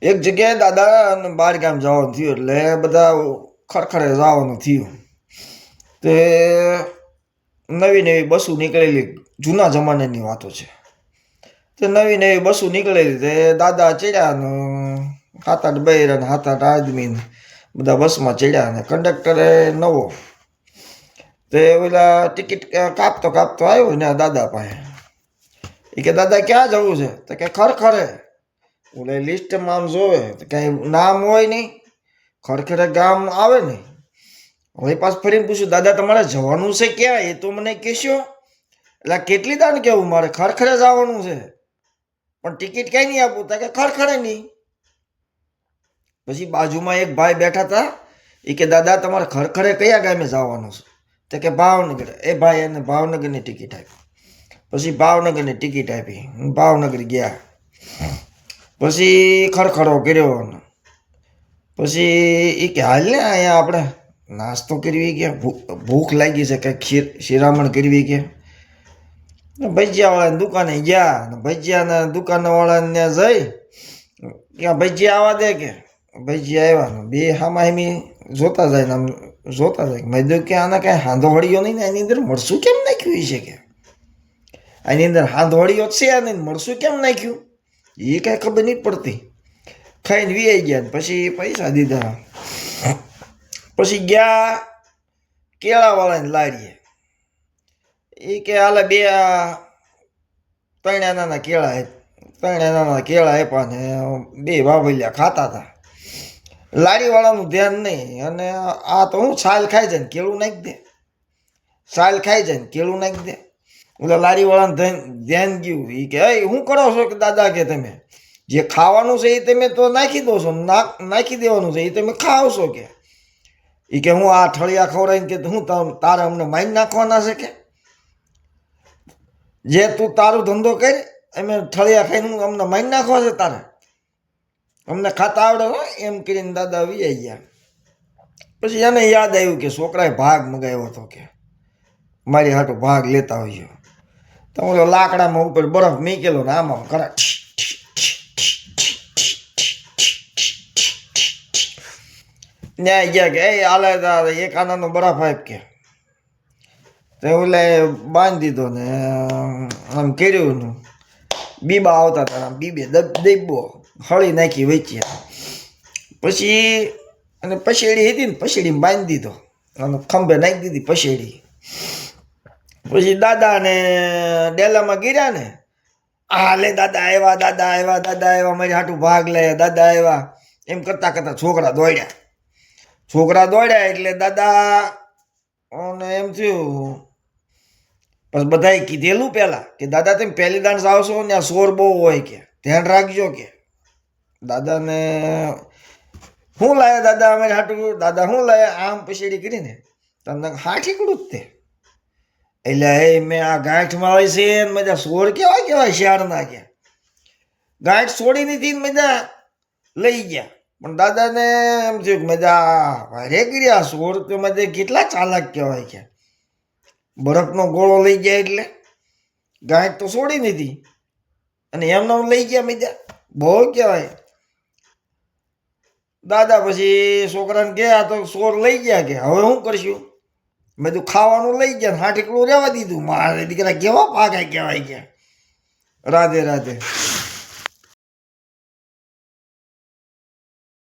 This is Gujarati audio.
એક જગ્યાએ દાદા અને બહાર ગામ જવાનું થયું એટલે બધા ખરખરે જવાનું થયું. તે નવી નવી બસો નીકળેલી, જૂના જમાનાની વાતો છે. તે નવી નવી બસો નીકળેલી તે દાદા ચડ્યા ને 7-8 બૈરા ને 7-8 આદમી બધા બસમાં ચડ્યા ને કંડક્ટરે નવો. તે ઓલા ટિકિટ કાપતો કાપતો આવ્યો ને દાદા પાસે. એ કે દાદા ક્યાં જવું છે? તો કે ખરખરે. ઓલે લિસ્ટમાં આમ જોવે તો કાંઈ નામ હોય નહીં, ખરખરે ગામ આવે નહીં. હવે પાછું ફરીને પૂછ્યું, દાદા તમારે જવાનું છે ક્યાં, એ તો મને કહેશો. એટલે કેટલી દાન કેવું, મારે ખરખરે જવાનું છે પણ ટિકિટ કઈ નહીં આપું. તો કે ખરખરે નહીં. પછી બાજુમાં એક ભાઈ બેઠા હતા. એ કે દાદા તમારે ખરખરે કયા ગામે જવાનું છે? તો કે ભાવનગર. એ ભાઈ એને ભાવનગરની ટિકિટ આપી. પછી ભાવનગરની ટિકિટ આપી, ભાવનગર ગયા. પછી ખરખરો કર્યો. પછી એ કે હાલ ને અહીંયા આપણે નાસ્તો કરવી કે ભૂખ લાગી છે, કંઈક શિરામણ કરવી કે. ભજીયાવાળાની દુકાને ગયા. ભજીયાના દુકાનવાળાને જઈ ત્યાં ભજીયા આવવા દે કે. ભજીયા આવ્યા. બે હામાહિમી જોતા જાય ને આમ જોતા જાય. મેં કીધું કે આના કાંઈ હાંધોળીઓ નહીં ને એની અંદર મરસું કેમ નાખ્યું છે કે. આની અંદર હાંધોળીઓ છે આ નહીં, મરસું કેમ નાખ્યું એ કાંઈ ખબર નહીં પડતી. ખાઈને વી ગયા. પછી પૈસા દીધા. પછી ગયા કેળાવાળાની લારીએ. એ કે હાલે 3 નાના કેળા આપ્યા ને 2 વાવલિયા ખાતા હતા. લારીવાળાનું ધ્યાન નહીં. અને આ તો હું છાલ ખાઈ જાય ને કેળું નાખી દે, છાલ ખાઈ જાય ને કેળું નાખી દે. ઓલા લારીવાળાને ધ્યાન ગયું. એ કે શું કરો છો કે દાદા કે તમે જે ખાવાનું છે એ તમે તો નાખી દો છો, નાખી દેવાનું છે એ તમે ખાઓ છો કે. એ કે હું આ ઠળિયા ખવડાવીને કે હું તારે અમને મારી નાખવાના છે કે. જે તું તારો ધંધો કરી અમે ઠળિયા ખાઈને હું અમને મારી નાખવા છે તારે, અમને ખાતા આવડે હોય એમ કરીને દાદા વી ગયા. પછી એને યાદ આવ્યું કે છોકરાએ ભાગ મગાવ્યો હતો કે મારી હાટો ભાગ લેતા હોઈએ. તો ઓલો લાકડામાં ઉપર બરફ મૂકેલો ને આમ કરા ન્યાય ગયા કે એ હાલે એક આનાનો બરફ આપ કે. તો ઓલે બાંધી દીધો ને આમ કર્યું. બીબા આવતા હતા, આમ બીબે દબ્બો હળી નાખી વેચી. પછી અને પછેડી હતી ને પછેડીમાં બાંધી દીધો અને ખંભે નાખી દીધી પછેડી. પછી દાદાને ડેલામાં ગીર્યા ને હાલે દાદા આવ્યા, દાદા આવ્યા, દાદા આવ્યા, મારી હાટું ભાગ લે, દાદા આવ્યા એમ કરતા કરતા છોકરા દોડ્યા. એટલે દાદા અને એમ થયું. પછી બધાએ કીધેલું પહેલા કે દાદા તમે પહેલી દાણ આવશો ને આ શોર બહુ હોય કે ધ્યાન રાખજો કે. દાદાને શું લાયા દાદા અમારે હાટું, દાદા શું લાયા આમ પછેડી કરીને તમને હાઠીકડું જ તે. એટલે એ મેં આ ગાંઠમાં હોય છે ને મજા સોર કેવાય શિયાળના કે ગાંઠ છોડી નથી ને મજા લઈ ગયા. પણ દાદાને એમ થયું કે મજા ભારે કર્યા સોર તો મજા કેટલા ચાલાક કહેવાય કે. બરફનો ગોળો લઈ ગયા એટલે ગાંઠ તો છોડી નથી અને એમને લઈ ગયા મજા બહુ કહેવાય. દાદા પછી છોકરાને ગયા તો સોર લઈ ગયા કે હવે શું કરશું. મેં તું ખાવાનું લઈ ગયા, હાઠીકડું રહેવા દીધું. મારે દીકરા કેવા પાકા કહેવાય ગયા. રાધે રાધે.